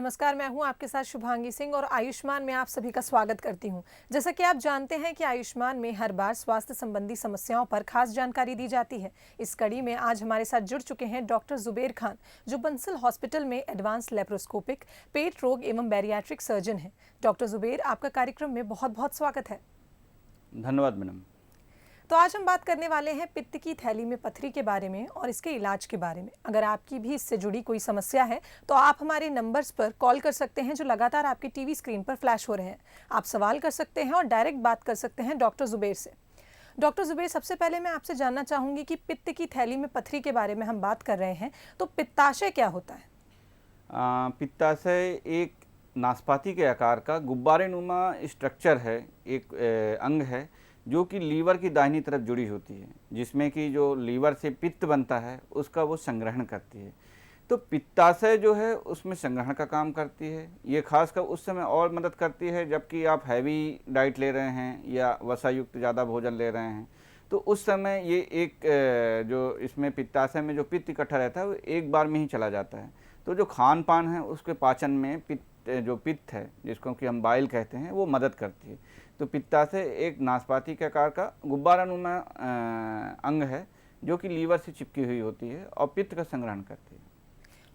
नमस्कार, मैं हूं आपके साथ शुभांगी सिंह और आयुष्मान में आप सभी का स्वागत करती हूं। जैसा कि आप जानते हैं कि आयुष्मान में हर बार स्वास्थ्य संबंधी समस्याओं पर खास जानकारी दी जाती है। इस कड़ी में आज हमारे साथ जुड़ चुके हैं डॉक्टर जुबेर खान, जो बंसल हॉस्पिटल में एडवांस लेप्रोस्कोपिक पेट रोग एवं बैरियाट्रिक सर्जन हैं। डॉक्टर जुबेर, आपका कार्यक्रम में बहुत बहुत स्वागत है। धन्यवाद मैडम। तो आज हम बात करने वाले हैं पित्त की थैली में पथरी के बारे में और इसके इलाज के बारे में। अगर आपकी भी इससे जुड़ी कोई समस्या है तो आप हमारे नंबर्स पर कॉल कर सकते हैं जो लगातार आपकी टीवी स्क्रीन पर फ्लैश हो रहे हैं। आप सवाल कर सकते हैं और डायरेक्ट बात कर सकते हैं डॉक्टर जुबेर से। डॉक्टर जुबेर, सबसे पहले मैं आपसे जानना चाहूँगी कि पित्त की थैली में पथरी के बारे में हम बात कर रहे हैं, तो पित्ताशय क्या होता है? पित्ताशय एक नाशपाती के आकार का गुब्बारे नुमा स्ट्रक्चर है, एक अंग है जो कि लीवर की दाहिनी तरफ जुड़ी होती है, जिसमें कि जो लीवर से पित्त बनता है उसका वो संग्रहण करती है। तो पित्ताशय जो है उसमें संग्रहण का काम करती है। ये खासकर उस समय और मदद करती है जबकि आप हैवी डाइट ले रहे हैं या वसा युक्त ज़्यादा भोजन ले रहे हैं, तो उस समय ये एक जो इसमें पित्ताशय में जो पित्त इकट्ठा रहता है वो एक बार में ही चला जाता है। तो जो खान पान है उसके पाचन में पित्त है, जिसको कि हम बाइल कहते हैं, वो मदद करती है। तो पित्ताशय एक नाशपाती के आकार का गुब्बारानुमा अंग है जो कि लीवर से चिपकी हुई होती है और पित्त का संग्रहण करती है।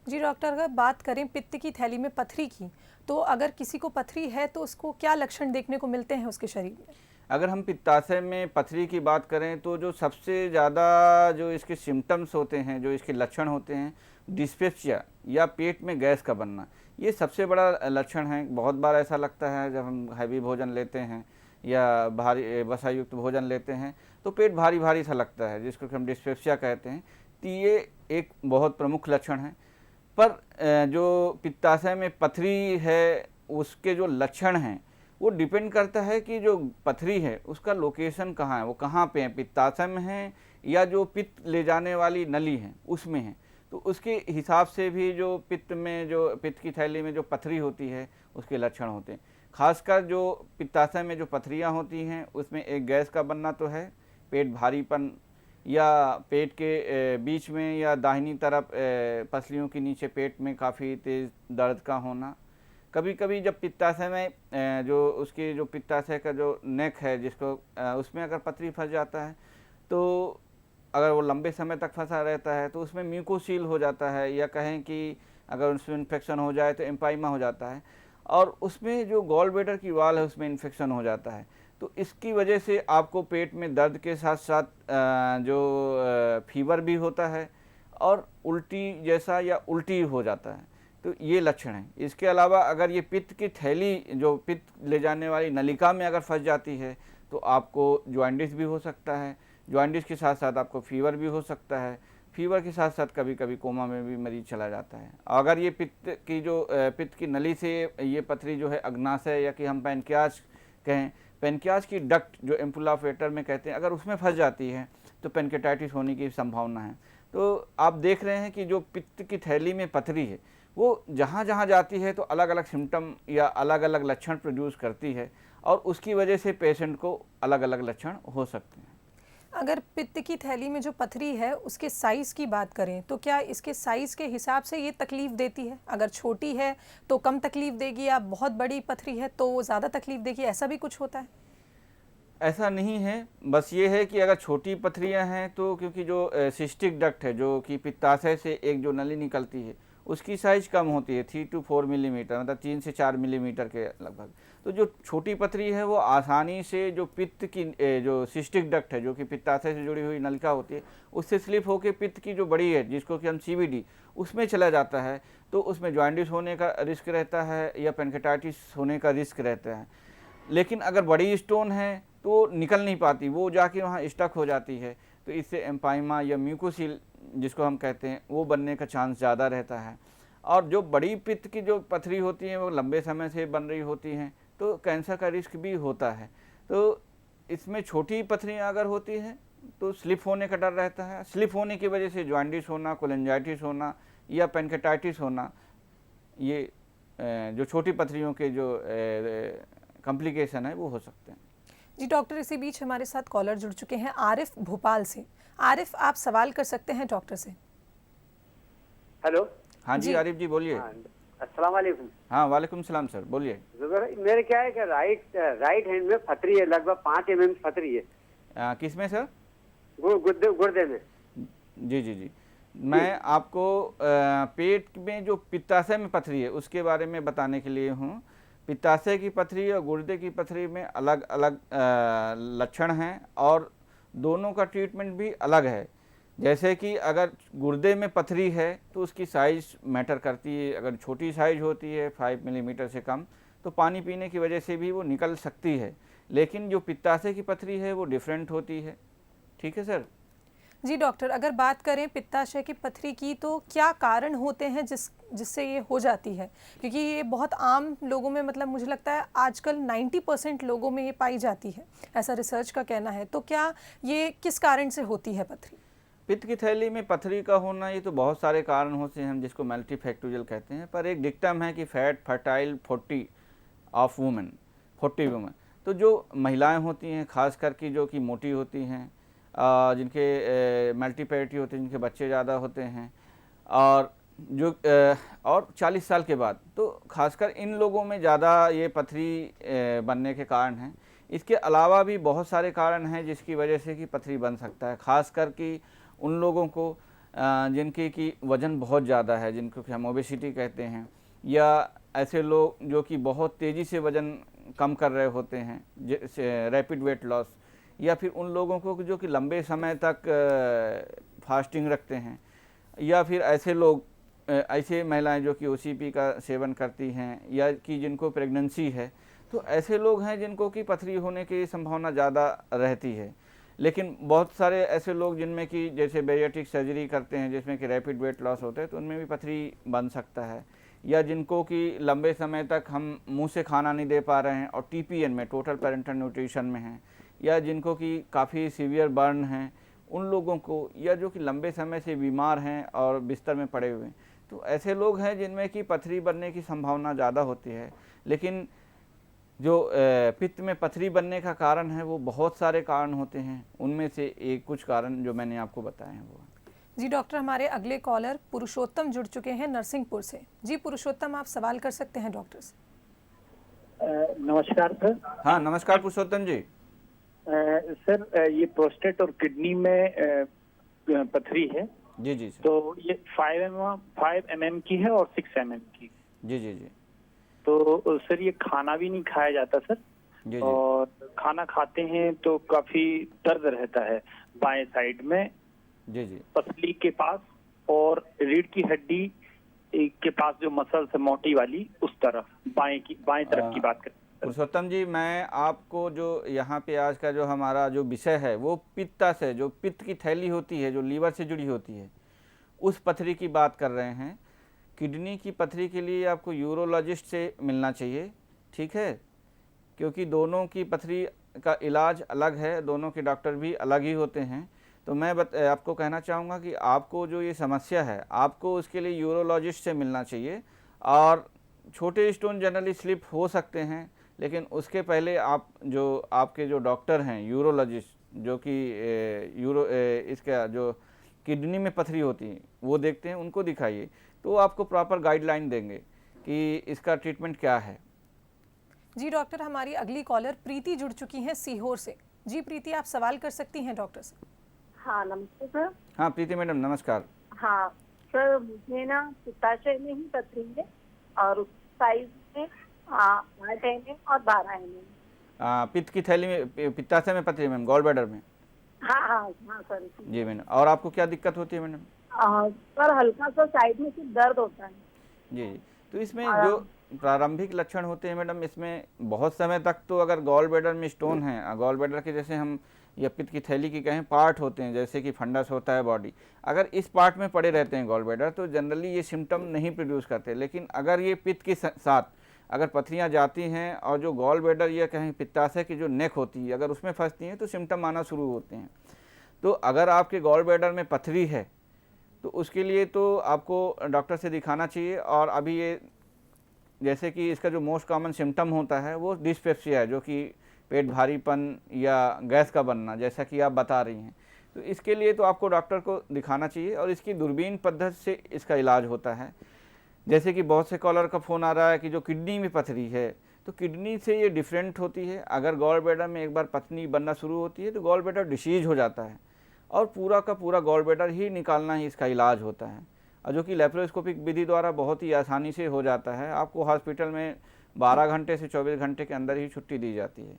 जी डॉक्टर, अगर बात करें पित्त की थैली में पथरी की, तो अगर किसी को पथरी है तो उसको क्या लक्षण देखने को मिलते हैं उसके शरीर में? अगर हम पित्ताशय में पथरी की बात करें तो जो सबसे ज़्यादा जो इसके सिम्टम्स होते हैं, जो इसके लक्षण होते हैं, डिस्पेप्सिया या पेट में गैस का बनना, ये सबसे बड़ा लक्षण है। बहुत बार ऐसा लगता है जब हम हैवी भोजन लेते हैं या भारी वसा युक्त भोजन लेते हैं तो पेट भारी भारी सा लगता है, जिसको कि हम डिस्पेप्सिया कहते हैं। तो ये एक बहुत प्रमुख लक्षण है। पर जो पित्ताशय में पथरी है उसके जो लक्षण हैं वो डिपेंड करता है कि जो पथरी है उसका लोकेशन कहाँ है, वो कहाँ पे है, पित्ताशय में है या जो पित्त ले जाने वाली नली है उसमें है। तो उसके हिसाब से भी जो पित्त की थैली में जो पथरी होती है उसके लक्षण होते हैं। खासकर जो पित्ताशय में जो पथरियाँ होती हैं उसमें एक गैस का बनना तो है, पेट भारीपन या पेट के बीच में या दाहिनी तरफ पसलियों के नीचे पेट में काफ़ी तेज़ दर्द का होना। कभी कभी जब पित्ताशय में जो उसकी जो पित्ताशय का जो नेक है जिसको उसमें अगर पथरी फंस जाता है तो अगर वो लंबे समय तक फंसा रहता है तो उसमें म्यूकोसील हो जाता है, या कहें कि अगर उसमें इन्फेक्शन हो जाए तो एम्पाइमा हो जाता है और उसमें जो गॉल ब्लैडर की वॉल है उसमें इन्फेक्शन हो जाता है। तो इसकी वजह से आपको पेट में दर्द के साथ साथ जो फीवर भी होता है और उल्टी जैसा या उल्टी हो जाता है। तो ये लक्षण हैं। इसके अलावा अगर ये पित्त की थैली जो पित्त ले जाने वाली नलिका में अगर फंस जाती है तो आपको जॉइंटिस भी हो सकता है। जॉइंटिस के साथ साथ आपको फीवर भी हो सकता है। फीवर के साथ साथ कभी कभी कोमा में भी मरीज चला जाता है। अगर ये पित्त की नली से ये पथरी जो है अग्नाशय या कि हम पैनक्रियाज कहें, पैनक्रियाज की डक्ट जो एम्पुला ऑफ वेटर में कहते हैं, अगर उसमें फंस जाती है तो पैनक्रियाटाइटिस होने की संभावना है। तो आप देख रहे हैं कि जो पित्त की थैली में पथरी है वो जहाँ जहाँ जाती है तो अलग अलग सिम्टम या अलग अलग लक्षण प्रोड्यूस करती है और उसकी वजह से पेशेंट को अलग अलग लक्षण हो सकते हैं। अगर पित्त की थैली में जो पथरी है उसके साइज़ की बात करें तो क्या इसके साइज़ के हिसाब से ये तकलीफ़ देती है? अगर छोटी है तो कम तकलीफ़ देगी या बहुत बड़ी पथरी है तो वो ज़्यादा तकलीफ़ देगी, ऐसा भी कुछ होता है? ऐसा नहीं है, बस ये है कि अगर छोटी पथरियां हैं तो क्योंकि जो सिस्टिक डक्ट है जो कि पित्ताशय से एक जो नली निकलती है उसकी साइज़ कम होती है, 3 to 4 मिलीमीटर, मतलब 3 से 4 मिलीमीटर के लगभग। तो जो छोटी पथरी है वो आसानी से जो पित्त की जो सिस्टिक डक्ट है जो कि पित्ताशय से जुड़ी हुई नलिका होती है उससे स्लिप होकर पित्त की जो बड़ी है जिसको कि हम CVD उसमें चला जाता है, तो उसमें जॉइंटिस होने का रिस्क रहता है या पैनक्रियाटाइटिस होने का रिस्क रहता है। लेकिन अगर बड़ी स्टोन है तो निकल नहीं पाती, वो जाके वहाँ स्टक हो जाती है, तो इससे एम्पाइमा या म्यूकोसील जिसको हम कहते हैं वो बनने का चांस ज़्यादा रहता है। और जो बड़ी पित्त की जो पथरी होती हैं वो लंबे समय से बन रही होती हैं तो कैंसर का रिस्क भी होता है। तो इसमें छोटी पथरियाँ अगर होती हैं तो स्लिप होने का डर रहता है। स्लिप होने की वजह से जॉइंटिस होना, कोलेंजाइटिस होना या पैनक्रियाटाइटिस होना, ये जो छोटी पथरियों के जो कॉम्प्लिकेशन है वो हो सकते हैं। जी डॉक्टर, इसी बीच हमारे साथ कॉलर जुड़ चुके हैं आरिफ भोपाल से। आरिफ, आप सवाल कर सकते हैं डॉक्टर से। हेलो। हाँ जी जी। आरिफ जी बोलिए। हाँ, अस्सलाम वालेकुम। हाँ, वालेकुम सलाम सर, बोलिए। मेरे क्या है कि राइट हैंड में पथरी है, लगभग 5 mm पथरी है। किस में सर? गुर्दे में। जी जी जी। मैं आपको पेट में जो पित्ताशय में पथरी है उसके बारे में बताने के लिए हूँ। पित्ताशय की पथरी और गुर्दे की पथरी में अलग अलग लक्षण हैं और दोनों का ट्रीटमेंट भी अलग है। जैसे कि अगर गुर्दे में पथरी है तो उसकी साइज़ मैटर करती है। अगर छोटी साइज होती है 5 मिलीमीटर से कम, तो पानी पीने की वजह से भी वो निकल सकती है। लेकिन जो पित्ताशय की पथरी है वो डिफरेंट होती है। ठीक है सर। जी डॉक्टर, अगर बात करें पित्ताशय की पथरी की तो क्या कारण होते हैं जिससे ये हो जाती है? क्योंकि ये बहुत आम लोगों में, मतलब मुझे लगता है आजकल 90% लोगों में ये पाई जाती है, ऐसा रिसर्च का कहना है। तो क्या ये किस कारण से होती है पथरी? पित्त की थैली में पथरी का होना, ये तो बहुत सारे कारण होते हैं, हम जिसको मल्टीफैक्टोरियल कहते हैं। पर एक डिक्टम है कि fat fertile 40 of women, 40 women. तो जो महिलाएं होती हैं खास करके जो कि मोटी होती हैं, जिनके मल्टीपैरिटी होते हैं, जिनके बच्चे ज़्यादा होते हैं, और जो और 40 साल के बाद, तो खासकर इन लोगों में ज़्यादा ये पथरी बनने के कारण हैं। इसके अलावा भी बहुत सारे कारण हैं जिसकी वजह से कि पथरी बन सकता है। खास कर कि उन लोगों को जिनके कि वज़न बहुत ज़्यादा है, जिनको कि हम ओबेसिटी कहते हैं, या ऐसे लोग जो कि बहुत तेज़ी से वज़न कम कर रहे होते हैं, जैसे रैपिड वेट लॉस, या फिर उन लोगों को जो कि लंबे समय तक फास्टिंग रखते हैं, या फिर ऐसे लोग ऐसे महिलाएं जो कि ओसीपी का सेवन करती हैं, या कि जिनको प्रेगनेंसी है, तो ऐसे लोग हैं जिनको कि पथरी होने की संभावना ज़्यादा रहती है। लेकिन बहुत सारे ऐसे लोग जिनमें कि जैसे बेरियाट्रिक सर्जरी करते हैं, जिसमें कि रैपिड वेट लॉस होता है, तो उनमें भी पथरी बन सकता है। या जिनको कि लंबे समय तक हम मुंह से खाना नहीं दे पा रहे हैं और टीपीएन में, टोटल पेरेंटल न्यूट्रिशन में हैं, या जिनको कि काफ़ी सीवियर बर्न हैं, उन लोगों को, या जो कि लंबे समय से बीमार हैं और बिस्तर में पड़े हुए हैं, तो ऐसे लोग हैं जिनमें कि पथरी बनने की संभावना ज़्यादा होती है। लेकिन जो पित्त में पथरी बनने का कारण है वो बहुत सारे कारण होते हैं, उनमें से एक कुछ कारण जो मैंने आपको बताए हैं वो। जी डॉक्टर, हमारे अगले कॉलर पुरुषोत्तम जुड़ चुके हैं नरसिंहपुर से। जी पुरुषोत्तम, आप सवाल कर सकते हैं डॉक्टर से। नमस्कार सर। हाँ नमस्कार पुरुषोत्तम जी। सर ये प्रोस्टेट और किडनी में पथरी है। जी जी सर। तो ये 5 mm की है और 6 mm की। जी जी जी। तो सर ये खाना भी नहीं खाया जाता सर। जी जी। और खाना खाते हैं तो काफी दर्द रहता है बाएं साइड में, जी जी। पसली के पास, और रीढ़ की हड्डी के पास जो मसल्स है मोटी वाली, उस तरफ बाएं तरफ की बात करें। पुरुषोत्तम जी, मैं आपको जो यहाँ पे आज का जो हमारा जो विषय है वो पित्ताशय, जो पित्त की थैली होती है, जो लीवर से जुड़ी होती है, उस पथरी की बात कर रहे हैं। किडनी की पथरी के लिए आपको यूरोलॉजिस्ट से मिलना चाहिए, ठीक है, क्योंकि दोनों की पथरी का इलाज अलग है, दोनों के डॉक्टर भी अलग ही होते हैं। तो मैं आपको कहना चाहूँगा कि आपको जो ये समस्या है, आपको उसके लिए यूरोलॉजिस्ट से मिलना चाहिए। और छोटे स्टोन जनरली स्लिप हो सकते हैं, लेकिन उसके पहले आप जो आपके जो डॉक्टर हैं यूरोलॉजिस्ट, जो कि इसका जो किडनी में पथरी होती है वो देखते हैं, उनको दिखाइए, तो आपको प्रॉपर गाइडलाइन देंगे कि इसका ट्रीटमेंट क्या है। जी डॉक्टर, हमारी अगली कॉलर प्रीति जुड़ चुकी हैं सीहोर से। जी प्रीति, आप सवाल कर सकती हैं डॉक्टर से। हाँ नमस्ते सर। हाँ प्रीति मैडम नमस्कार। हाँ सर, मुझे ना पित्ताशय में ही पथरी है और उस साइज में 8 mm और 12 mm। पित्त की थैली में, पित्ताशय में पथरी मैम, गॉल ब्लैडर में। हाँ हाँ हाँ सर। जी मैडम, और आपको क्या दिक्कत होती है मैडम? सर हल्का सा साइड में सिर्फ दर्द होता है। जी, तो इसमें जो प्रारंभिक लक्षण होते हैं मैडम, इसमें बहुत समय तक तो अगर गॉल ब्लैडर में स्टोन है, गॉल ब्लैडर के जैसे हम या पित्त की थैली की कहें पार्ट होते हैं, जैसे कि फंडस होता है बॉडी, अगर इस पार्ट में पड़े रहते हैं गॉल ब्लैडर, तो जनरली ये सिम्टम नहीं प्रोड्यूस करते। लेकिन अगर ये पित्त के साथ अगर पथरियाँ जाती हैं और जो गॉल ब्लैडर या कहें पित्ताशय की जो नेक होती है अगर उसमें फंसती हैं, तो सिम्टम आना शुरू होते हैं। तो अगर आपके गॉल ब्लैडर में पथरी है तो उसके लिए तो आपको डॉक्टर से दिखाना चाहिए। और अभी ये जैसे कि इसका जो मोस्ट कॉमन सिम्टम होता है वो डिस्पेप्सिया है, जो कि पेट भारीपन या गैस का बनना, जैसा कि आप बता रही हैं। तो इसके लिए तो आपको डॉक्टर को दिखाना चाहिए और इसकी दूरबीन पद्धति से इसका इलाज होता है। जैसे कि बहुत से कॉलर का फ़ोन आ रहा है कि जो किडनी में पथरी है, तो किडनी से ये डिफरेंट होती है। अगर गॉल ब्लैडर में एक बार पथरी बनना शुरू होती है तो गॉल ब्लैडर डिसीज हो जाता है और पूरा का पूरा गॉल ब्लैडर ही निकालना ही इसका इलाज होता है, और जो कि लेप्रोस्कोपिक विधि द्वारा बहुत ही आसानी से हो जाता है। आपको हॉस्पिटल में 12 घंटे से 24 घंटे के अंदर ही छुट्टी दी जाती है।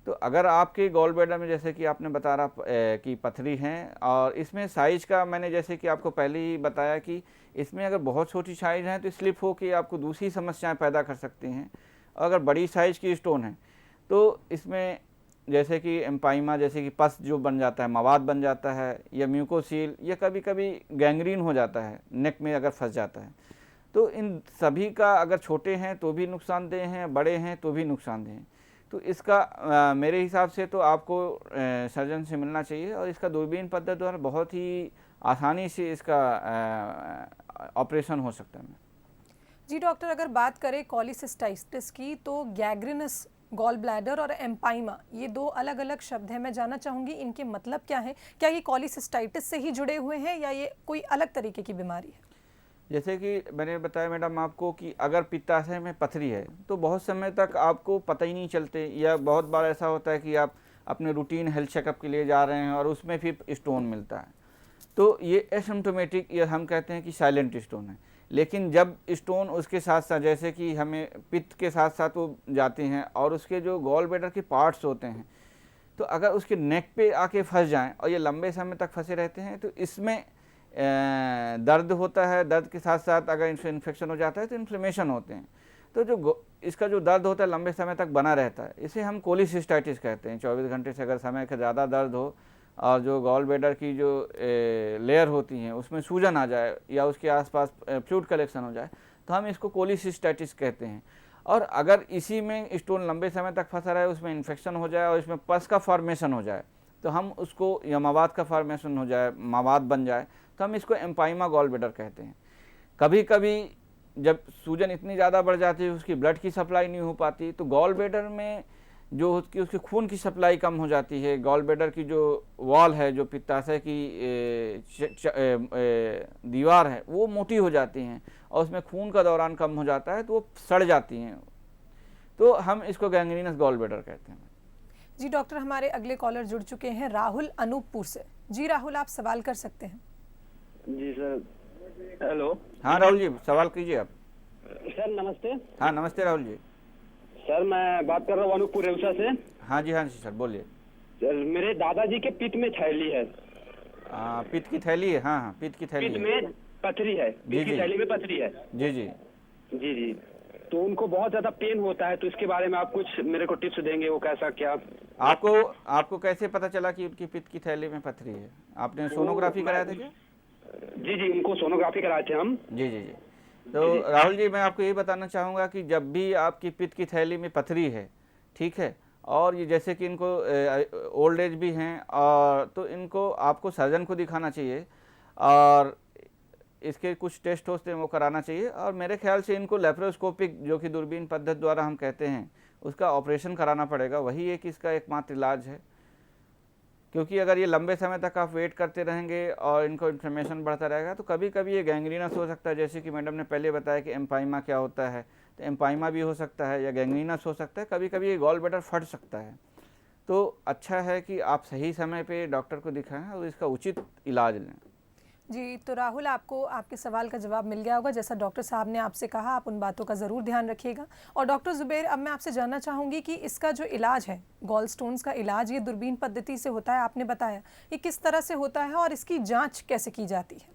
तो अगर आपके गॉल ब्लैडर में जैसे कि आपने बता रहा कि पथरी हैं, और इसमें साइज का मैंने जैसे कि आपको पहले ही बताया कि इसमें अगर बहुत छोटी साइज है तो स्लिप हो के आपको दूसरी समस्याएं पैदा कर सकती हैं। अगर बड़ी साइज की स्टोन है तो इसमें जैसे कि एम्पाइमा, जैसे कि पस जो बन जाता है, मवाद बन जाता है, या म्यूकोसील, या कभी कभी गैंग्रीन हो जाता है, नेक में अगर फंस जाता है। तो इन सभी का अगर छोटे हैं तो भी नुकसानदेह हैं, बड़े हैं तो भी नुकसानदेह हैं। तो इसका मेरे हिसाब से तो आपको सर्जन से मिलना चाहिए, और इसका दूरबीन पद्धति द्वारा बहुत ही आसानी से इसका ऑपरेशन हो सकता है। जी डॉक्टर, अगर बात करें कॉलीसिस्टाइटिस की तो गैंग्रीनस गॉल ब्लैडर और एम्पाइमा ये दो अलग अलग शब्द हैं। मैं जानना चाहूँगी इनके मतलब क्या है? क्या ये कॉलीसिस्टाइटिस से ही जुड़े हुए हैं या ये कोई अलग तरीके की बीमारी है? जैसे कि मैंने बताया मैडम आपको कि अगर पित्ताशय में पथरी है तो बहुत समय तक आपको पता ही नहीं चलते, या बहुत बार ऐसा होता है कि आप अपने रूटीन हेल्थ चेकअप के लिए जा रहे हैं और उसमें फिर स्टोन मिलता है। तो ये एसिम्प्टोमेटिक, या हम कहते हैं कि साइलेंट स्टोन है। लेकिन जब स्टोन उसके साथ साथ, जैसे कि हमें पित्त के साथ साथ वो जाते हैं और उसके जो गॉल ब्लैडर के पार्ट्स होते हैं, तो अगर उसके नेक पे आके फंस जाएं और ये लंबे समय तक फंसे रहते हैं तो इसमें दर्द होता है। दर्द के साथ साथ अगर इन्फेक्शन हो जाता है तो इन्फ्लेमेशन होते हैं। तो जो इसका जो दर्द होता है लंबे समय तक बना रहता है, इसे हम कोलिसिस्टाइटिस कहते हैं। 24 घंटे से अगर समय का ज़्यादा दर्द हो और जो गॉल ब्लैडर की जो लेयर होती हैं उसमें सूजन आ जाए या उसके आसपास फ्लूइड कलेक्शन हो जाए, तो हम इसको कोलिसिस्टाइटिस कहते हैं। और अगर इसी में स्टोन लंबे समय तक फंसा रहे, उसमें इन्फेक्शन हो जाए और इसमें पस का फॉर्मेशन हो जाए, तो हम उसको, या मवाद का फॉर्मेशन हो जाए, मवाद बन जाए, तो हम इसको एम्पाइमा गॉल ब्लैडर कहते हैं। कभी कभी जब सूजन इतनी ज़्यादा बढ़ जाती है, उसकी ब्लड की सप्लाई नहीं हो पाती, तो गॉल ब्लैडर में जो उसके खून की सप्लाई कम हो जाती है। गॉल ब्लैडर की जो वॉल है, जो पित्ताशय की दीवार है, वो मोटी हो जाती हैं और उसमें खून का दौरान कम हो जाता है, तो वो सड़ जाती हैं। तो हम इसको गैंग्रीनस गॉल ब्लैडर कहते हैं। जी डॉक्टर, हमारे अगले कॉलर जुड़ चुके हैं राहुल अनूपपुर से। जी राहुल, आप सवाल कर सकते हैं। जी सर, हेलो। हाँ राहुल जी, सवाल कीजिए आप। सर नमस्ते। हाँ नमस्ते राहुल जी। सर मैं बात कर रहा हूँ अनूपपुर रेउसा से। हाँ जी सर बोलिए। सर मेरे दादाजी के पित्त में थैली है। पित्त की थैली है? हाँ पित्त की थैली पित्त में पथरी है, पित्त की थैली में पथरी है। जी जी जी जी। तो उनको बहुत ज्यादा पेन होता है, तो इसके बारे में आप कुछ मेरे को टिप्स देंगे? वो कैसा क्या? आपको कैसे पता चला कि उनकी पित्त की थैली में पथरी है? आपने सोनोग्राफी कराया था क्या? जी जी, उनको सोनोग्राफी कराए थे हम। जी जी जी। तो राहुल जी, मैं आपको ये बताना चाहूँगा कि जब भी आपकी पित्त की थैली में पथरी है, ठीक है, और ये जैसे कि इनको ओल्ड एज भी हैं, और तो इनको आपको सर्जन को दिखाना चाहिए और इसके कुछ टेस्ट होते हैं वो कराना चाहिए। और मेरे ख्याल से इनको लेप्रोस्कोपिक, जो कि दूरबीन पद्धति द्वारा हम कहते हैं, उसका ऑपरेशन कराना पड़ेगा। वही एक इसका एकमात्र इलाज है, क्योंकि अगर ये लंबे समय तक आप वेट करते रहेंगे और इनको इन्फ्लेमेशन बढ़ता रहेगा तो कभी कभी ये गैंग्रीनस हो सकता है। जैसे कि मैडम ने पहले बताया कि एम्पाइमा क्या होता है, तो एम्पाइमा भी हो सकता है या गैंग्रीनस हो सकता है। कभी कभी ये गॉल ब्लैडर फट सकता है। तो अच्छा है कि आप सही समय पे डॉक्टर को दिखाएं और इसका उचित इलाज लें। जी, तो राहुल, आपको आपके सवाल का जवाब मिल गया होगा। जैसा डॉक्टर साहब ने आपसे कहा, आप उन बातों का ज़रूर ध्यान रखिएगा। और डॉक्टर ज़ुबैर, अब मैं आपसे जानना चाहूँगी कि इसका जो इलाज है, गॉल स्टोन्स का इलाज, ये दूरबीन पद्धति से होता है, आपने बताया, ये किस तरह से होता है और इसकी जांच कैसे की जाती है?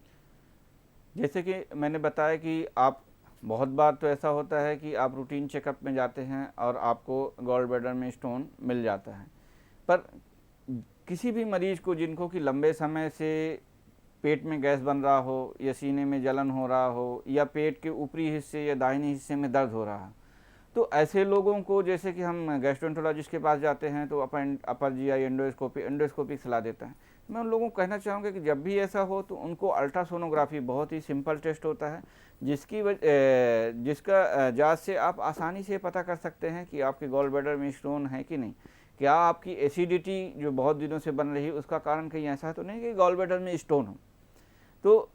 जैसे कि मैंने बताया कि आप बहुत बार तो ऐसा होता है कि आप रूटीन चेकअप में जाते हैं और आपको गॉल ब्लैडर में स्टोन मिल जाता है, पर किसी भी मरीज को जिनको कि लंबे समय से पेट में गैस बन रहा हो, या सीने में जलन हो रहा हो, या पेट के ऊपरी हिस्से या दाहिने हिस्से में दर्द हो रहा है, तो ऐसे लोगों को, जैसे कि हम गैस्ट्रोएंटरोलॉजिस्ट के पास जाते हैं तो अपर जीआई एंडोस्कोपी सलाह देता है। मैं उन लोगों को कहना चाहूँगा कि जब भी ऐसा हो तो उनको अल्ट्रासोनोग्राफी, बहुत ही सिंपल टेस्ट होता है, जिसका जांच से आप आसानी से पता कर सकते हैं कि आपके गॉल ब्लैडर में स्टोन है कि नहीं। क्या आपकी एसिडिटी जो बहुत दिनों से बन रही है उसका कारण कहीं ऐसा तो नहीं कि गॉल ब्लैडर में स्टोन हो। तो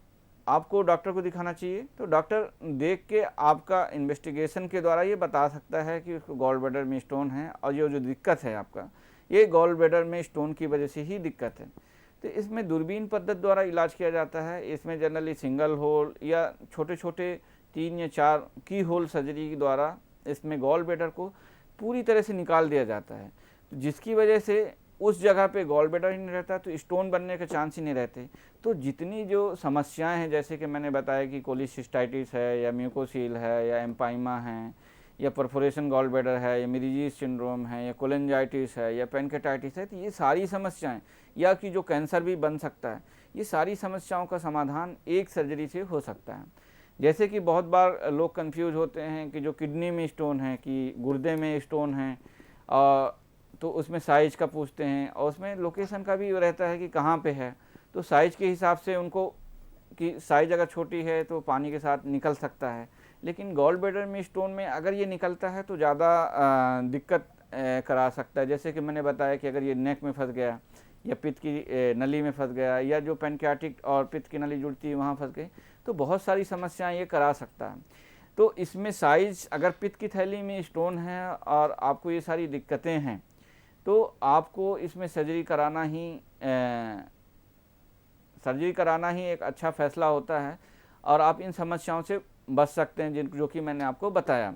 आपको डॉक्टर को दिखाना चाहिए। तो डॉक्टर देख के आपका इन्वेस्टिगेशन के द्वारा ये बता सकता है कि उसको गॉल ब्लैडर में स्टोन है और ये जो दिक्कत है आपका, ये गॉल ब्लैडर में स्टोन की वजह से ही दिक्कत है। तो इसमें दूरबीन पद्धति द्वारा इलाज किया जाता है। इसमें जनरली सिंगल होल या छोटे छोटे 3 या 4 की होल सर्जरी के द्वारा इसमें गॉल ब्लैडर को पूरी तरह से निकाल दिया जाता है, तो जिसकी वजह से उस जगह पे गॉल ब्लैडर ही नहीं रहता, तो स्टोन बनने के चांस ही नहीं रहते। तो जितनी जो समस्याएं हैं, जैसे कि मैंने बताया कि कोलिसिस्टाइटिस है या म्यूकोसील है या एम्पाइमा है या परफोरेशन गॉल ब्लैडर है या मिरीजीज सिंड्रोम है या कोलेंजाइटिस है या पेनकेटाइटिस है, तो ये सारी समस्याएं, या कि जो कैंसर भी बन सकता है, ये सारी समस्याओं का समाधान एक सर्जरी से हो सकता है। जैसे कि बहुत बार लोग कंफ्यूज होते हैं कि जो किडनी में स्टोन है कि गुर्दे में स्टोन है, तो उसमें साइज का पूछते हैं और उसमें लोकेशन का भी रहता है कि कहाँ पे है। तो साइज के हिसाब से उनको कि साइज अगर छोटी है तो पानी के साथ निकल सकता है, लेकिन गॉल ब्लैडर में स्टोन में अगर ये निकलता है तो ज़्यादा दिक्कत करा सकता है। जैसे कि मैंने बताया कि अगर ये नेक में फंस गया या पित्त की नली में फंस गया या जो पैनक्रियाटिक और पित्त की नली जुड़ती है वहाँ फंस गई, तो बहुत सारी समस्याएं ये करा सकता है। तो इसमें साइज, अगर पित्त की थैली में स्टोन है और आपको ये सारी दिक्कतें हैं, तो आपको इसमें सर्जरी कराना ही एक अच्छा फैसला होता है और आप इन समस्याओं से बच सकते हैं जो कि मैंने आपको बताया।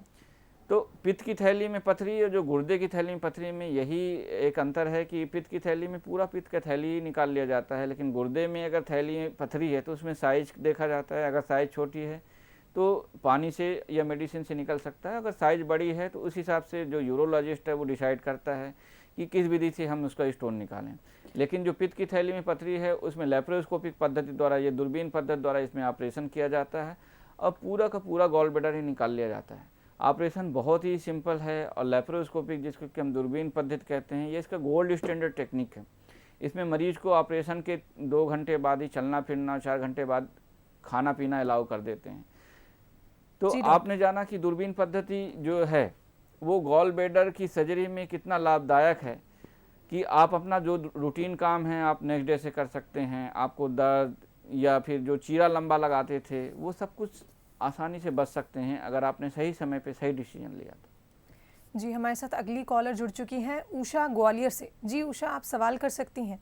तो पित्त की थैली में पथरी और जो गुर्दे की थैली में पथरी में यही एक अंतर है कि पित्त की थैली में पूरा पित्त का थैली ही निकाल लिया जाता है, लेकिन गुर्दे में अगर थैली में पथरी है तो उसमें साइज देखा जाता है। अगर साइज छोटी है तो पानी से या मेडिसिन से निकल सकता है, अगर साइज बड़ी है तो उस हिसाब से जो यूरोलॉजिस्ट है वो डिसाइड करता है कि किस विधि से हम उसका स्टोन निकालें। लेकिन जो पित्त की थैली में पथरी है उसमें लैप्रोस्कोपिक पद्धति द्वारा, ये दूरबीन पद्धति द्वारा इसमें ऑपरेशन किया जाता है और पूरा का पूरा गॉल ब्लैडर ही निकाल लिया जाता है। ऑपरेशन बहुत ही सिंपल है और लैप्रोस्कोपिक, जिसको कि हम दूरबीन पद्धति कहते हैं, ये इसका गोल्ड स्टैंडर्ड टेक्निक है। इसमें मरीज को ऑपरेशन के 2 घंटे बाद ही चलना फिरना, 4 घंटे बाद खाना पीना अलाउ कर देते हैं। तो आपने जाना कि दूरबीन पद्धति जो है वो गॉल ब्लैडर की सर्जरी में कितना लाभदायक है कि आप अपना जो रूटीन काम है आप नेक्स्ट डे से कर सकते हैं। आपको दर्द या फिर जो चीरा लंबा लगाते थे वो सब कुछ आसानी से बच सकते हैं अगर आपने सही समय पे सही डिसीजन लिया तो। जी, हमारे साथ अगली कॉलर जुड़ चुकी हैं उषा ग्वालियर से। जी उषा, आप सवाल कर सकती हैं।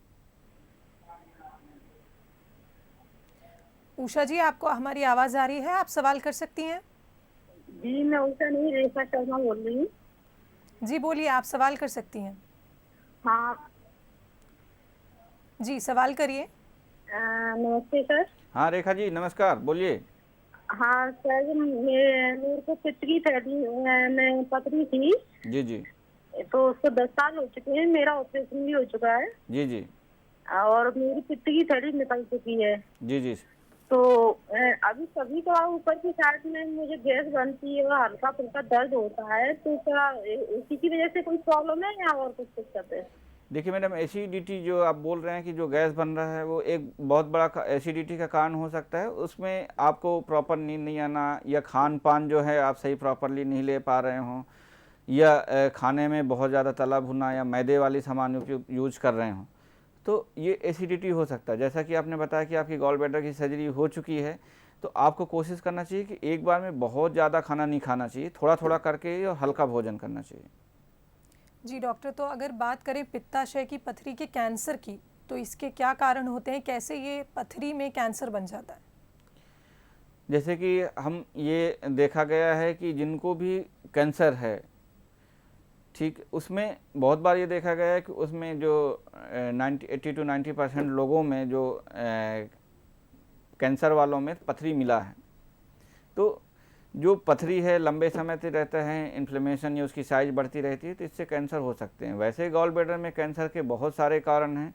उषा जी, आपको हमारी आवाज़ आ रही है, आप सवाल कर सकती हैं। जी मैं उषा नहीं, रेखा शर्मा बोल रही हूँ। जी बोलिए, आप सवाल कर सकती हैं। हाँ जी सवाल करिए। नमस्ते सर। हाँ रेखा जी नमस्कार, बोलिए। हाँ सर, मेरे को पित्त की थैली में पथरी थी। जी जी। तो उसको 10 साल हो चुके हैं, मेरा ऑपरेशन भी हो चुका है। जी जी। और मेरी पित्त की थैली निकल चुकी है। जी जी। तो अभी कभी कभार ऊपर की साइड में मुझे गैस बनती है और हल्का फुल्का दर्द होता है, तो क्या उसी की वजह से कोई प्रॉब्लम है या और कुछ दिक्कत है? देखिए मैडम, एसिडिटी जो आप बोल रहे हैं कि जो गैस बन रहा है वो एक बहुत बड़ा एसिडिटी का कारण हो सकता है। उसमें आपको प्रॉपर नींद नहीं आना या खान पान जो है आप सही प्रॉपरली नहीं ले पा रहे हों या खाने में बहुत ज़्यादा तला भुना या मैदे वाली सामान यूज कर रहे हों, तो ये एसिडिटी हो सकता है। जैसा कि आपने बताया कि आपकी गॉल ब्लैडर की सर्जरी हो चुकी है, तो आपको कोशिश करना चाहिए कि एक बार में बहुत ज़्यादा खाना नहीं खाना चाहिए, थोड़ा थोड़ा करके और हल्का भोजन करना चाहिए। जी डॉक्टर, तो अगर बात करें पित्ताशय की पथरी के कैंसर की, तो इसके क्या कारण होते हैं, कैसे ये पथरी में कैंसर बन जाता है? जैसे कि हम ये देखा गया है कि जिनको भी कैंसर है, ठीक, उसमें बहुत बार ये देखा गया है कि उसमें जो 80 to 90% लोगों में जो कैंसर वालों में पथरी मिला है। तो जो पथरी है लंबे समय से रहता है, इन्फ्लेमेशन या उसकी साइज बढ़ती रहती है, तो इससे कैंसर हो सकते हैं। वैसे गॉल ब्लैडर में कैंसर के बहुत सारे कारण हैं,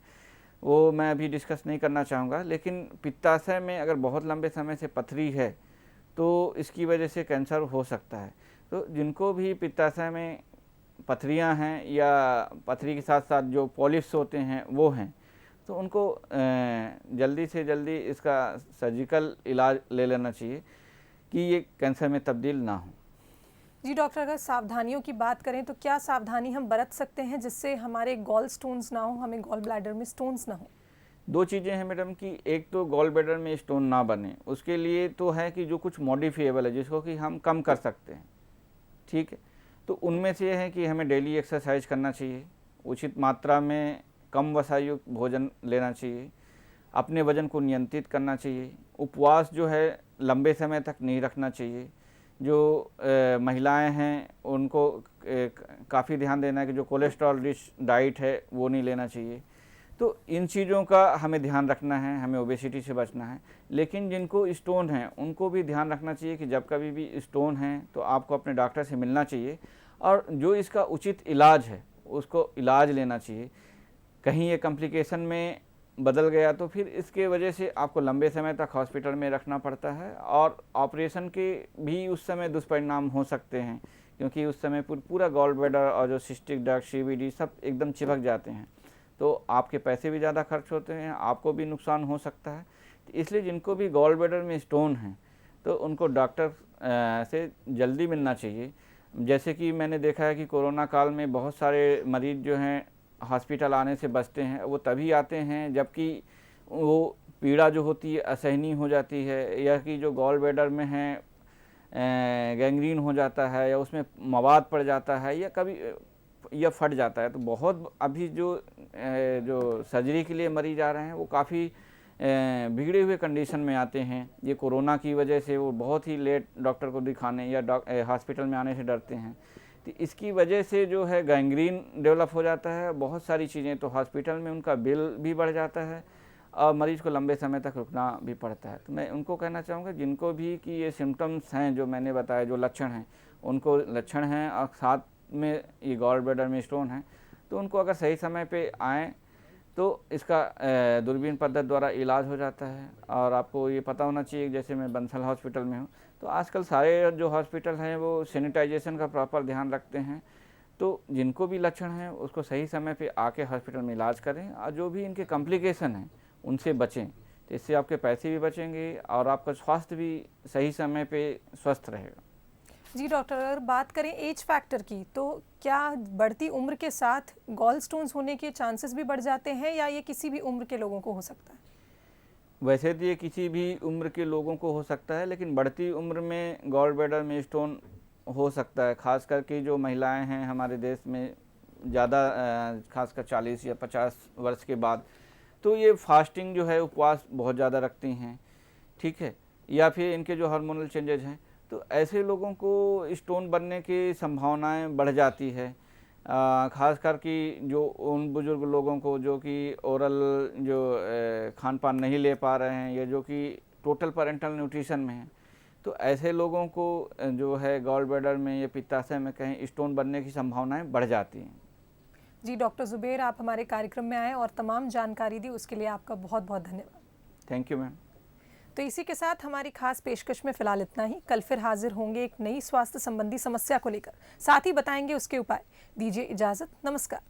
वो मैं अभी डिस्कस नहीं करना चाहूँगा, लेकिन पित्ताशय में अगर बहुत लंबे समय से पथरी है तो इसकी वजह से कैंसर हो सकता है। तो जिनको भी पित्ताशय में पथरियाँ हैं या पथरी के साथ साथ जो पॉलिप्स होते हैं वो हैं, तो उनको जल्दी से जल्दी इसका सर्जिकल इलाज ले लेना चाहिए कि ये कैंसर में तब्दील ना हो। जी डॉक्टर, अगर सावधानियों की बात करें तो क्या सावधानी हम बरत सकते हैं जिससे हमारे गॉल स्टोन्स ना हो, हमें गॉल ब्लैडर में स्टोन्स ना हो? दो चीज़ें हैं मैडम कि एक तो गॉल ब्लैडर में स्टोन ना बने, उसके लिए तो है कि जो कुछ मॉडिफिएबल है जिसको कि हम कम कर सकते हैं, ठीक है। तो उनमें से है कि हमें डेली एक्सरसाइज करना चाहिए, उचित मात्रा में कम वसायुक्त भोजन लेना चाहिए, अपने वजन को नियंत्रित करना चाहिए, उपवास जो है लंबे समय तक नहीं रखना चाहिए। जो महिलाएं हैं उनको काफ़ी ध्यान देना है कि जो कोलेस्ट्रॉल रिच डाइट है वो नहीं लेना चाहिए। तो इन चीज़ों का हमें ध्यान रखना है, हमें ओबेसिटी से बचना है। लेकिन जिनको स्टोन हैं उनको भी ध्यान रखना चाहिए कि जब कभी भी स्टोन हैं तो आपको अपने डॉक्टर से मिलना चाहिए और जो इसका उचित इलाज है उसको इलाज लेना चाहिए। कहीं ये कॉम्प्लिकेशन में बदल गया तो फिर इसके वजह से आपको लंबे समय तक हॉस्पिटल में रखना पड़ता है और ऑपरेशन के भी उस समय दुष्परिणाम हो सकते हैं, क्योंकि उस समय पूरा गॉल ब्लैडर और जो सिस्टिक डक्ट CVD सब एकदम चिपक जाते हैं, तो आपके पैसे भी ज़्यादा खर्च होते हैं, आपको भी नुकसान हो सकता है। तो इसलिए जिनको भी गॉल ब्लैडर में स्टोन हैं तो उनको डॉक्टर से जल्दी मिलना चाहिए। जैसे कि मैंने देखा है कि कोरोना काल में बहुत सारे मरीज जो हैं हॉस्पिटल आने से बचते हैं, वो तभी आते हैं जबकि वो पीड़ा जो होती है असहनीय हो जाती है, या कि जो गॉल ब्लैडर में है गैंग्रीन हो जाता है या उसमें मवाद पड़ जाता है या कभी या फट जाता है। तो बहुत अभी जो सर्जरी के लिए मरीज आ रहे हैं वो काफ़ी बिगड़े हुए कंडीशन में आते हैं। ये कोरोना की वजह से वो बहुत ही लेट डॉक्टर को दिखाने या हॉस्पिटल में आने से डरते हैं, तो इसकी वजह से जो है गैंग्रीन डेवलप हो जाता है, बहुत सारी चीज़ें, तो हॉस्पिटल में उनका बिल भी बढ़ जाता है और मरीज़ को लंबे समय तक रुकना भी पड़ता है। तो मैं उनको कहना चाहूँगा जिनको भी कि ये सिम्टम्स हैं जो मैंने बताया, जो लक्षण हैं, उनको लक्षण हैं और साथ में ये गॉल ब्लैडर में स्टोन है, तो उनको अगर सही समय पे आएँ तो इसका दूरबीन पद्धति द्वारा इलाज हो जाता है। और आपको ये पता होना चाहिए, जैसे मैं बंसल हॉस्पिटल में हूँ तो आजकल सारे जो हॉस्पिटल हैं वो सैनिटाइजेशन का प्रॉपर ध्यान रखते हैं। तो जिनको भी लक्षण हैं उसको सही समय पे आके हॉस्पिटल में इलाज करें और जो भी इनके कॉम्प्लिकेशन हैं उनसे बचें, तो इससे आपके पैसे भी बचेंगे और आपका स्वास्थ्य भी सही समय पे स्वस्थ रहेगा। जी डॉक्टर, अगर बात करें एज फैक्टर की, तो क्या बढ़ती उम्र के साथ गॉल स्टोन्स होने के चांसेस भी बढ़ जाते हैं या ये किसी भी उम्र के लोगों को हो सकता है? वैसे तो ये किसी भी उम्र के लोगों को हो सकता है, लेकिन बढ़ती उम्र में गॉल ब्लैडर में स्टोन हो सकता है। खास करके जो महिलाएं हैं हमारे देश में ज़्यादा, खासकर 40 या 50 वर्ष के बाद, तो ये फास्टिंग जो है उपवास बहुत ज़्यादा रखती हैं, ठीक है, या फिर इनके जो हार्मोनल चेंजेज हैं, तो ऐसे लोगों को स्टोन बनने की संभावनाएं बढ़ जाती है। खासकर कि जो उन बुज़ुर्ग लोगों को जो कि ओरल जो खान पान नहीं ले पा रहे हैं या जो कि टोटल पैरेंटल न्यूट्रिशन में हैं, तो ऐसे लोगों को जो है गॉल ब्लैडर में या पित्ताशय में कहीं स्टोन बनने की संभावनाएं बढ़ जाती हैं। जी डॉक्टर ज़ुबैर, आप हमारे कार्यक्रम में आए और तमाम जानकारी दी, उसके लिए आपका बहुत बहुत धन्यवाद। Thank you ma'am. तो इसी के साथ हमारी खास पेशकश में फिलहाल इतना ही। कल फिर हाजिर होंगे एक नई स्वास्थ्य संबंधी समस्या को लेकर, साथ ही बताएंगे उसके उपाय। दीजिए इजाजत, नमस्कार।